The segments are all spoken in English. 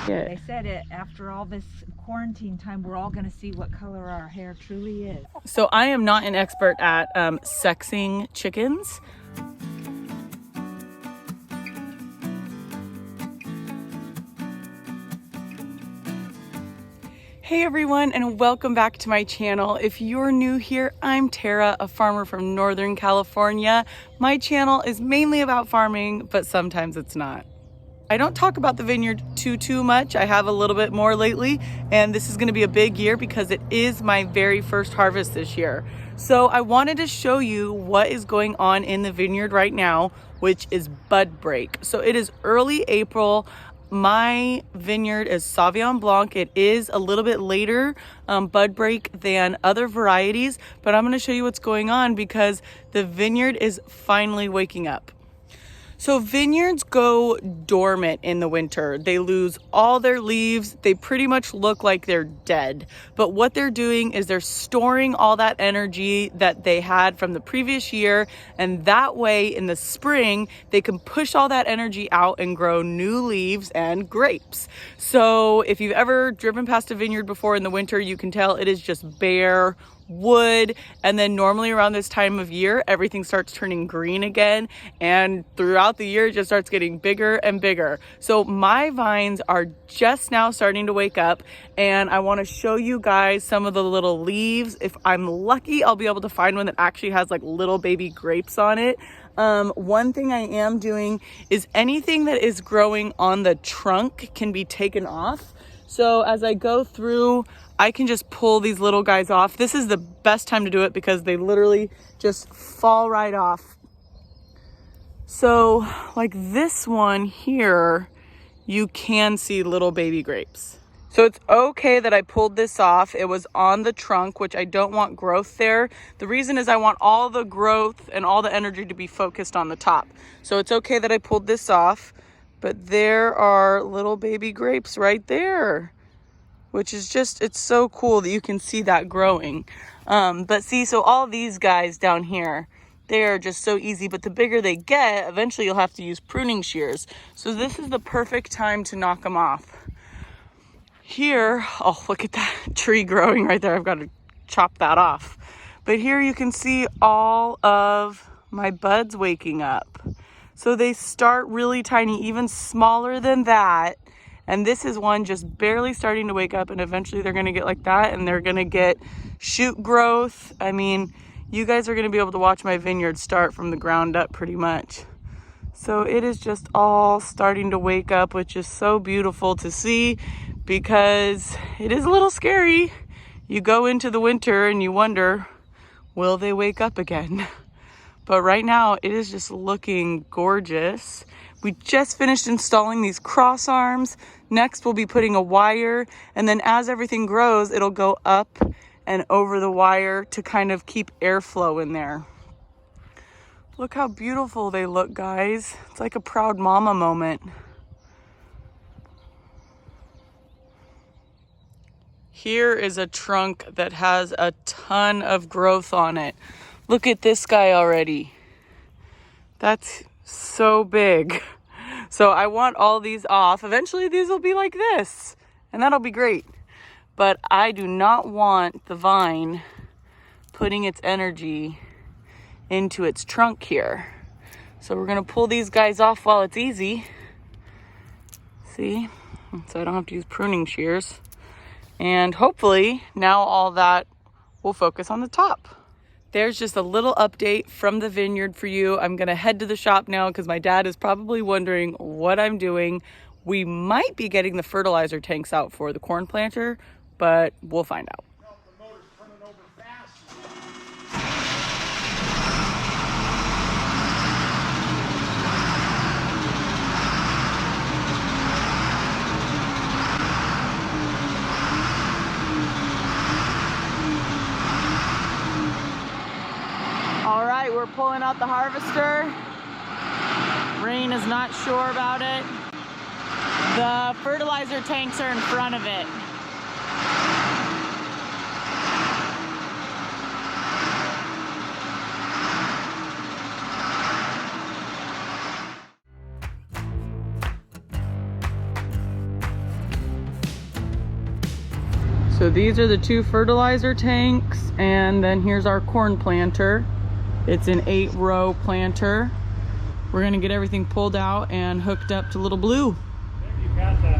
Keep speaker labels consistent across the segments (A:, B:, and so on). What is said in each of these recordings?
A: Yeah.
B: They said it after all this quarantine time, we're all going to see what color our hair truly is.
A: So I am not an expert at sexing chickens. Hey everyone, and welcome back to my channel. If you're new here, I'm Tara, a farmer from Northern California. My channel is mainly about farming, but sometimes it's not. I don't talk about the vineyard too much. I have a little bit more lately, and this is gonna be a big year because it is my very first harvest this year. So I wanted to show you what is going on in the vineyard right now, which is bud break. So it is early April. My vineyard is Sauvignon Blanc. It is a little bit later bud break than other varieties, but I'm gonna show you what's going on because the vineyard is finally waking up. So vineyards go dormant in the winter. They lose all their leaves. They pretty much look like they're dead. But what they're doing is they're storing all that energy that they had from the previous year. And that way in the spring, they can push all that energy out and grow new leaves and grapes. So if you've ever driven past a vineyard before in the winter, you can tell it is just bare wood, and then normally around this time of year everything starts turning green again, and throughout the year it just starts getting bigger and bigger. So my vines are just now starting to wake up, and I want to show you guys some of the little leaves. If I'm lucky, I'll be able to find one that actually has like little baby grapes on it. One thing I am doing is anything that is growing on the trunk can be taken off. So as I go through, I can just pull these little guys off. This is the best time to do it because they literally just fall right off. So like this one here, you can see little baby grapes. So it's okay that I pulled this off. It was on the trunk, which I don't want growth there. The reason is I want all the growth and all the energy to be focused on the top. So it's okay that I pulled this off, but there are little baby grapes right there, which is just, it's so cool that you can see that growing. But see, so all these guys down here, they are just so easy, but the bigger they get, eventually you'll have to use pruning shears. So this is the perfect time to knock them off. Here, oh, look at that tree growing right there. I've got to chop that off. But here you can see all of my buds waking up. So they start really tiny, even smaller than that. And this is one just barely starting to wake up, and eventually they're gonna get like that, and they're gonna get shoot growth. I mean, you guys are gonna be able to watch my vineyard start from the ground up pretty much. So it is just all starting to wake up, which is so beautiful to see because it is a little scary. You go into the winter and you wonder, will they wake up again? But right now it is just looking gorgeous. We just finished installing these cross arms. Next we'll be putting a wire, and then as everything grows, it'll go up and over the wire to kind of keep airflow in there. Look how beautiful they look, guys. It's like a proud mama moment. Here is a trunk that has a ton of growth on it. Look at this guy already. That's so big. So I want all these off. Eventually these will be like this, and that'll be great. But I do not want the vine putting its energy into its trunk here. So we're gonna pull these guys off while it's easy. See? So I don't have to use pruning shears. And hopefully now all that will focus on the top. There's just a little update from the vineyard for you. I'm gonna head to the shop now because my dad is probably wondering what I'm doing. We might be getting the fertilizer tanks out for the corn planter, but we'll find out.
C: The motor's turning over fast.
A: All right, we're pulling out the harvester. Rain is not sure about it. The fertilizer tanks are in front of it. So these are the 2 fertilizer tanks, and then here's our corn planter. It's an 8-row planter. We're gonna get everything pulled out and hooked up to Little Blue.
C: You got the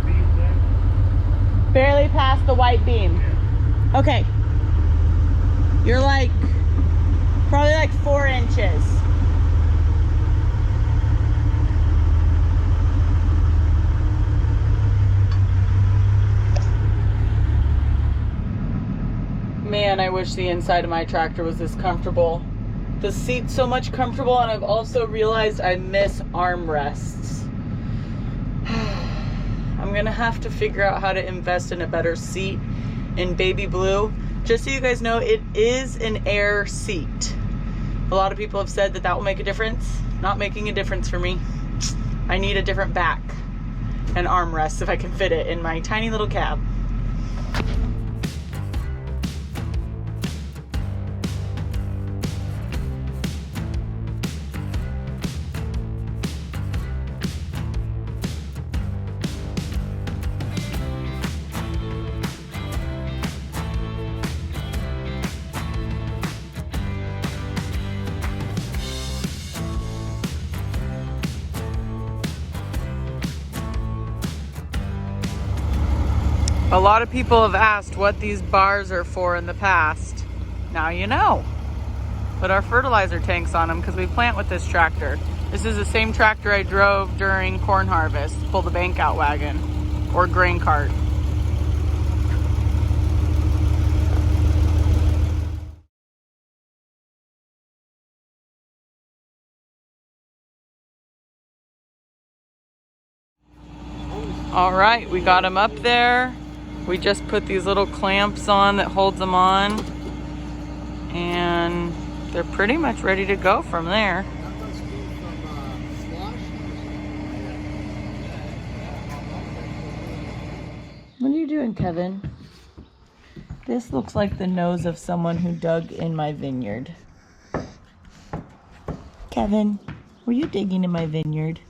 C: beam there?
A: Barely past the white beam.
C: Yeah.
A: Okay. You're like, probably like 4 inches. Man, I wish the inside of my tractor was this comfortable. The seat's so much comfortable, and I've also realized I miss armrests. I'm gonna have to figure out how to invest in a better seat in Baby Blue. Just so you guys know, it is an air seat. A lot of people have said that that will make a difference. Not making a difference for me. I need a different back and armrest if I can fit it in my tiny little cab. A lot of people have asked what these bars are for in the past. Now you know. Put our fertilizer tanks on them because we plant with this tractor. This is the same tractor I drove during corn harvest. Pull the bank out wagon or grain cart. All right, we got them up there. We just put these little clamps on that holds them on, and they're pretty much ready to go from there. What are you doing, Kevin? This looks like the nose of someone who dug in my vineyard. Kevin, were you digging in my vineyard?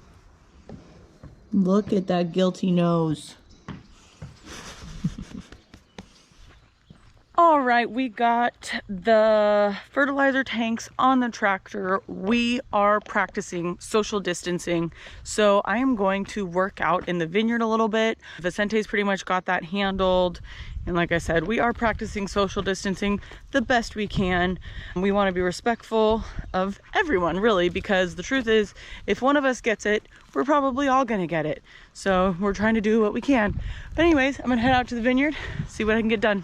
A: Look at that guilty nose. All right, we got the fertilizer tanks on the tractor. We are practicing social distancing. So I am going to work out in the vineyard a little bit. Vicente's pretty much got that handled. And like I said, we are practicing social distancing the best we can. We want to be respectful of everyone, really, because the truth is, if one of us gets it, we're probably all gonna get it. So we're trying to do what we can. But anyways, I'm gonna head out to the vineyard, see what I can get done.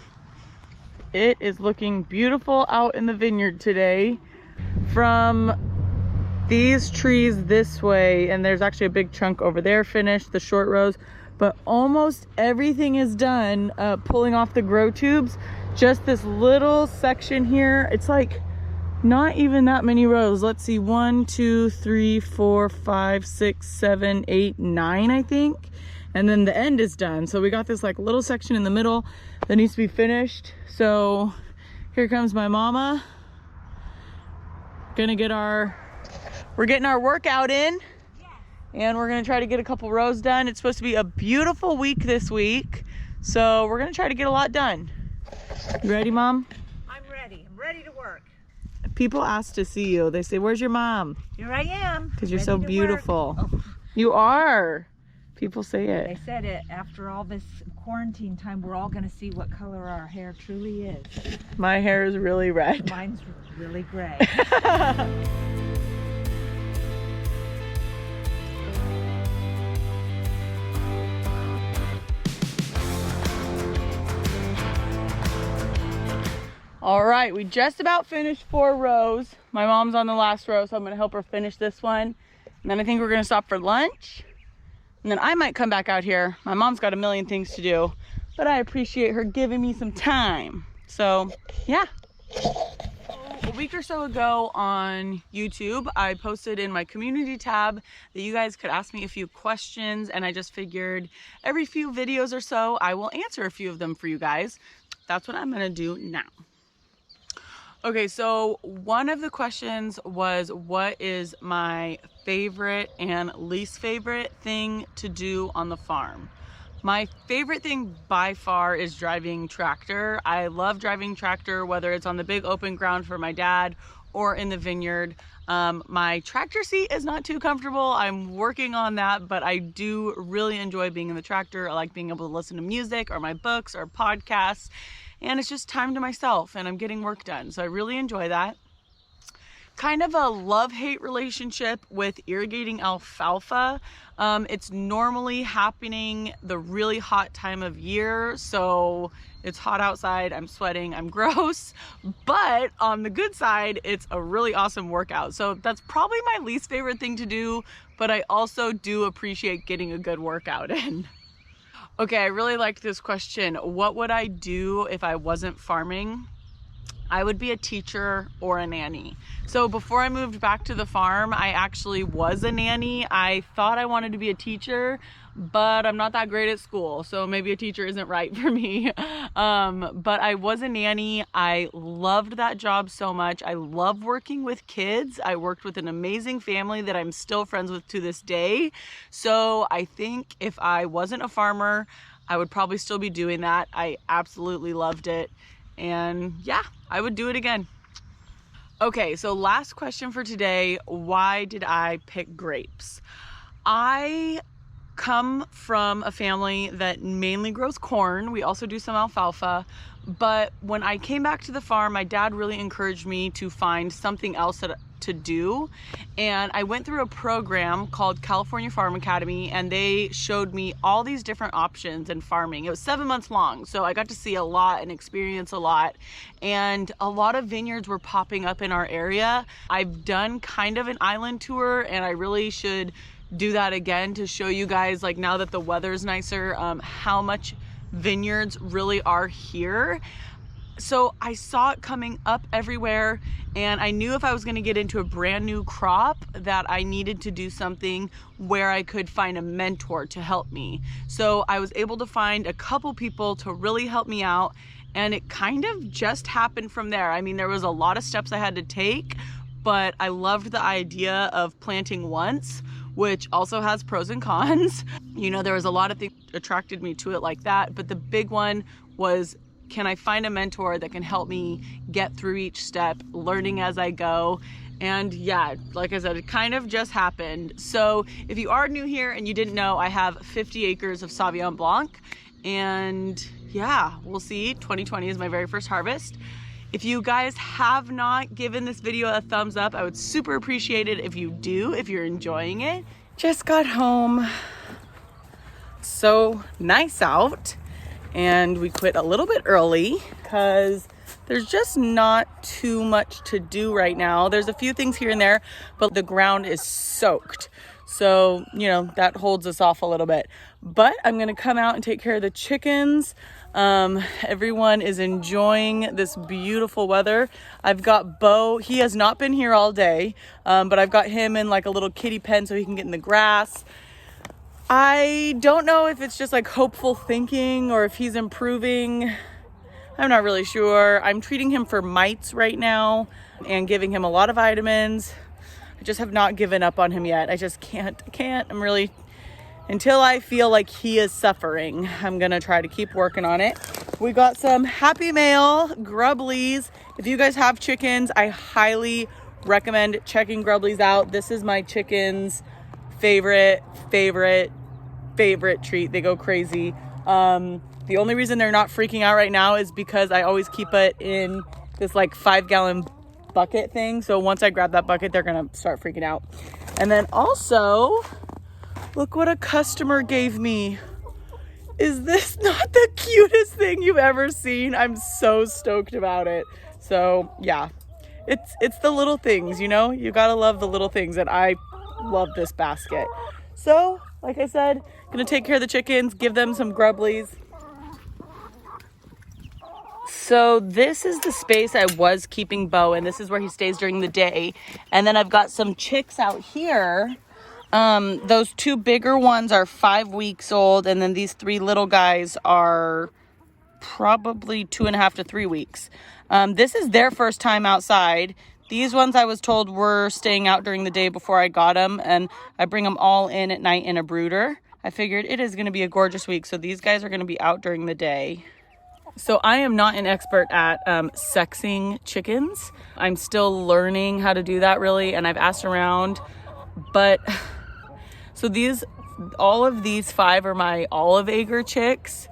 A: It is looking beautiful out in the vineyard today. From these trees this way, and there's actually a big chunk over there finished, the short rows, but almost everything is done pulling off the grow tubes. Just this little section here, it's like not even that many rows. Let's see, 1, 2, 3, 4, 5, 6, 7, 8, 9, I think. And then the end is done. So we got this like little section in the middle that needs to be finished. So here comes my mama. We're getting our workout in. And we're gonna try to get a couple rows done. It's supposed to be a beautiful week this week. So we're gonna try to get a lot done. You ready, Mom?
B: I'm ready. I'm ready to work.
A: People ask to see you. They say, where's your mom?
B: Here I am.
A: Because you're
B: ready
A: so
B: to
A: beautiful.
B: work. Oh,
A: You are. People say it.
B: they said it after all this quarantine time, we're all going to see what color our hair truly is.
A: My hair is really red.
B: Mine's really gray.
A: All right, we just about finished 4 rows. My mom's on the last row, so I'm gonna help her finish this one. And then I think we're gonna stop for lunch. And then I might come back out here. My mom's got a million things to do, but I appreciate her giving me some time. So, yeah. A week or so ago on YouTube, I posted in my community tab that you guys could ask me a few questions, and I just figured every few videos or so, I will answer a few of them for you guys. That's what I'm gonna do now. Okay, so one of the questions was, what is my favorite and least favorite thing to do on the farm? My favorite thing by far is driving tractor. I love driving tractor, whether it's on the big open ground for my dad or in the vineyard. My tractor seat is not too comfortable. I'm working on that, but I do really enjoy being in the tractor. I like being able to listen to music or my books or podcasts, and it's just time to myself and I'm getting work done. So I really enjoy that. Kind of a love-hate relationship with irrigating alfalfa. It's normally happening the really hot time of year, so it's hot outside, I'm sweating, I'm gross, but on the good side, it's a really awesome workout. So that's probably my least favorite thing to do, but I also do appreciate getting a good workout in. Okay, I really liked this question. What would I do if I wasn't farming? I would be a teacher or a nanny. So before I moved back to the farm, I actually was a nanny. I thought I wanted to be a teacher, but I'm not that great at school, so maybe a teacher isn't right for me. But I was a nanny. I loved that job so much. I love working with kids. I worked with an amazing family that I'm still friends with to this day. So I think if I wasn't a farmer, I would probably still be doing that. I absolutely loved it. And yeah, I would do it again. Okay, so last question for today. Why did I pick grapes? I come from a family that mainly grows corn. We also do some alfalfa. But when I came back to the farm, my dad really encouraged me to find something else to do. And I went through a program called California Farm Academy, and they showed me all these different options in farming. It was 7 months long, so I got to see a lot and experience a lot. And a lot of vineyards were popping up in our area. I've done kind of an island tour, and I really should do that again to show you guys, like now that the weather's nicer, how much vineyards really are here. So I saw it coming up everywhere, and I knew if I was going to get into a brand new crop that I needed to do something where I could find a mentor to help me. So I was able to find a couple people to really help me out, and it kind of just happened from there. I mean, there was a lot of steps I had to take, but I loved the idea of planting once, which also has pros and cons. You know, there was a lot of things that attracted me to it like that, but the big one was, can I find a mentor that can help me get through each step, learning as I go? And yeah, like I said, it kind of just happened. So if you are new here and you didn't know, I have 50 acres of Sauvignon Blanc, and yeah, we'll see. 2020 is my very first harvest. If you guys have not given this video a thumbs up, I would super appreciate it if you do, if you're enjoying it. Just got home. So nice out. And we quit a little bit early because there's just not too much to do right now. There's a few things here and there, but the ground is soaked. So, you know, that holds us off a little bit. But I'm gonna come out and take care of the chickens. Everyone is enjoying this beautiful weather. I've got Bo. He has not been here all day, but I've got him in like a little kitty pen so he can get in the grass. I don't know if it's just like hopeful thinking or if he's improving. I'm not really sure. I'm treating him for mites right now and giving him a lot of vitamins. I just have not given up on him yet. I just can't. I'm really, until I feel like he is suffering, I'm gonna try to keep working on it. We got some Happy Mail Grubblies. If you guys have chickens, I highly recommend checking Grubblies out. This is my chicken's favorite treat. They go crazy. The only reason they're not freaking out right now is because I always keep it in this like 5-gallon bucket thing. So once I grab that bucket, they're gonna start freaking out. And then also, look what a customer gave me. Is this not the cutest thing you've ever seen? I'm so stoked about it. So yeah, it's the little things, you know? You gotta love the little things, and I love this basket. So, like I said, gonna take care of the chickens, give them some Grubblies. So this is the space I was keeping Bo in. This is where he stays during the day. And then I've got some chicks out here. Those 2 bigger ones are 5 weeks old, and then these 3 little guys are probably 2.5 to 3 weeks. This is their first time outside. These ones I was told were staying out during the day before I got them, and I bring them all in at night in a brooder. I figured it is going to be a gorgeous week, so these guys are going to be out during the day. So I am not an expert at sexing chickens. I'm still learning how to do that really, and I've asked around. But so all of these 5 are my olive acre chicks,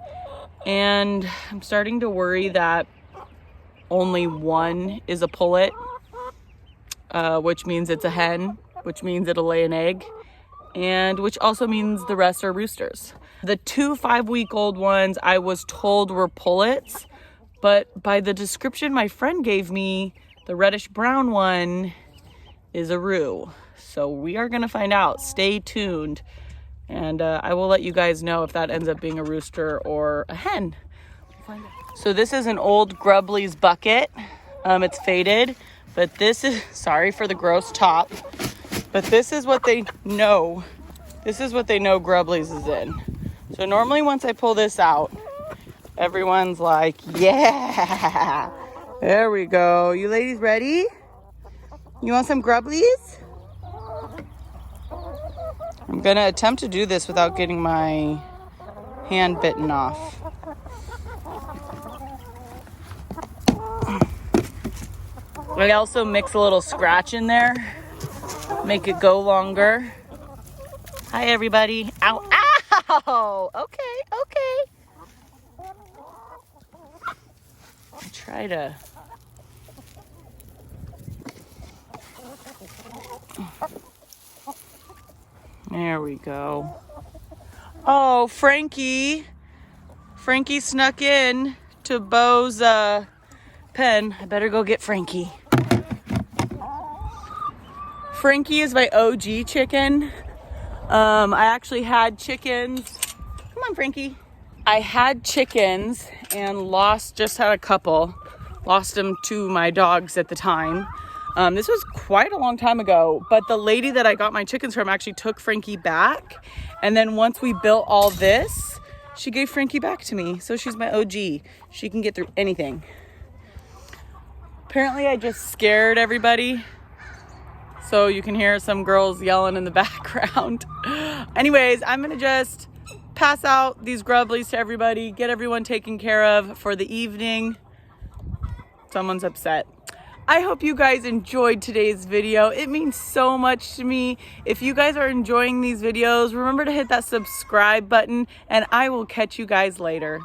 A: and I'm starting to worry that only one is a pullet, which means it's a hen, which means it'll lay an egg, and which also means the rest are roosters. The 2 5-week-old ones I was told were pullets, but by the description my friend gave me, the reddish brown one is a roo. So we are gonna find out. Stay tuned, and I will let you guys know if that ends up being a rooster or a hen. So this is an old Grubley's bucket. It's faded, but this is, sorry for the gross top, but this is what they know. This is what they know Grubley's is in. So normally once I pull this out, everyone's like, yeah, there we go. You ladies ready? You want some Grubley's? I'm gonna attempt to do this without getting my hand bitten off. I also mix a little scratch in there, make it go longer. Hi everybody. Ow, ow! Okay. I try to. There we go. Oh, Frankie. Frankie snuck in to Bo's pen. I better go get Frankie. Frankie is my OG chicken. I actually had chickens. Come on, Frankie. I had chickens and just had a couple. Lost them to my dogs at the time. This was quite a long time ago, but the lady that I got my chickens from actually took Frankie back. And then once we built all this, she gave Frankie back to me. So she's my OG. She can get through anything. Apparently I just scared everybody. So you can hear some girls yelling in the background. Anyways, I'm gonna just pass out these Grubleys to everybody, get everyone taken care of for the evening. Someone's upset. I hope you guys enjoyed today's video. It means so much to me. If you guys are enjoying these videos, remember to hit that subscribe button, and I will catch you guys later.